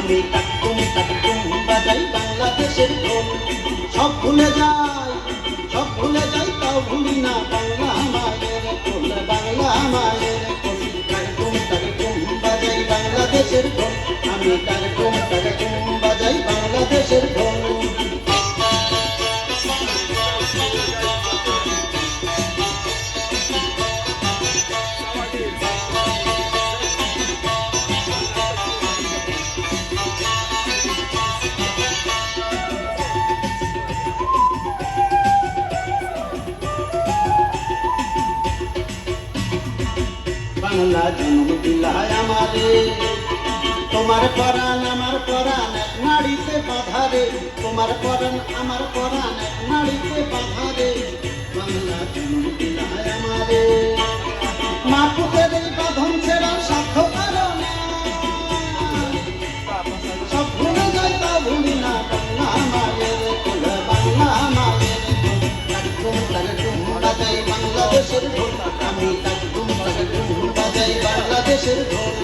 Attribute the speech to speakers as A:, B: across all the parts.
A: আমি টাকুম বাজাই বাংলাদেশের ঢোল। সব ভুলে যাই তাও ভুলি না বাংলা মায়ের কোল, বাংলা মায়ের কোল। টাকুম বাজাই বাংলাদেশের ঢোল, আমি টাকুম বাজাই বাংলাদেশের ঢোল। বাংলা জন্ম দিলায় আমারে, তোমার পরাণ আমার পরাণ এক নাড়িতে বাঁধা রে, তোমার পরাণ আমার পরাণ এক নাড়িতে বাঁধা রে। বাংলা জন্ম দিলায় আমারে, মা পুতের এই বাঁধন ছেড়ার সাধ্য কারো না। সব ভুলে যাই তা ভুলি না বাংলা মায়ের কোল, বাংলা মায়ের কোল। টাকুম বাজাই বাংলাদেশের ঢোল, আমি টাকুম বাজাই বাংলাদেশের ঢোল।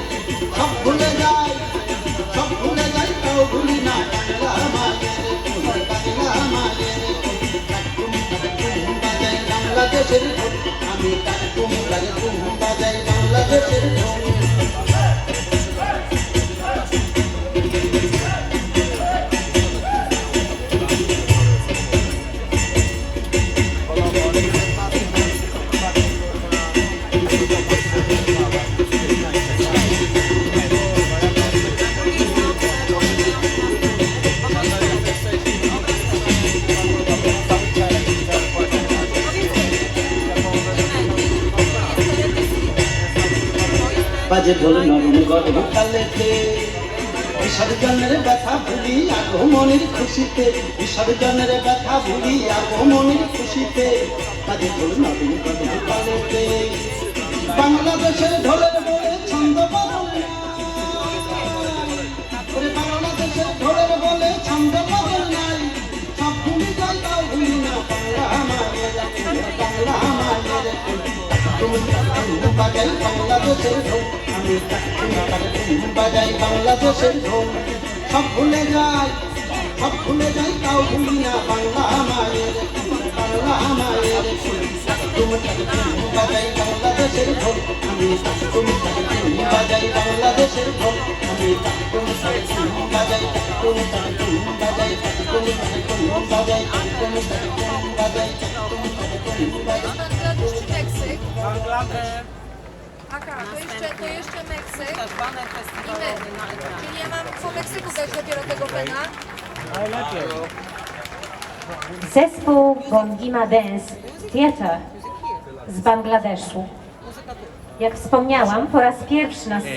A: সব ভুলে যাই তাও ভুলি না বাংলা মায়ের কোল, বাংলা মায়ের কোল। টাকুম বাজাই বাংলাদেশের ঢোল, আমি টাকুম বাজাই বাংলাদেশের ঢোল। বাজে ঢোল নরম গরম তালেতে, বিসর্জনের ব্যথা ভুলি আগমনের খুশিতে, বিসর্জনের ব্যথা ভুলি আগমনের খুশিতে। বাজে ঢোল নরম গরম তালেতে, বাংলাদেশের ঢোলের বলে ছন্দ বদল নাই, বাংলাদেশের ঢোলের বলে ছন্দ বদল নাই। সব ভুলি যাই তাও ভুলি না বাংলা মায়ের কোল, বাংলা মায়ের কোল। টাকুম বাজাই বাংলাদেশের ঢোল, আমি টাকুম বাজাই বাংলাদেশের ঢোল। সব ভুলে যাই তাও ভুলি না বাংলা মায়ের কোল, বাংলা মায়ের কোল। টাকুম বাজাই বাংলাদেশের ঢোল, আমি টাকুম বাজাই বাংলাদেশের ঢোল। আমি টাকুম বাজাই বাজাই
B: Aha, to jeszcze Meksyk. Czyli ja mam po Meksyku dać dopiero tego pena.
C: Zespół Gongima Dance Theatre z Bangladeszu. Jak wspomniałam, po raz pierwszy na scenie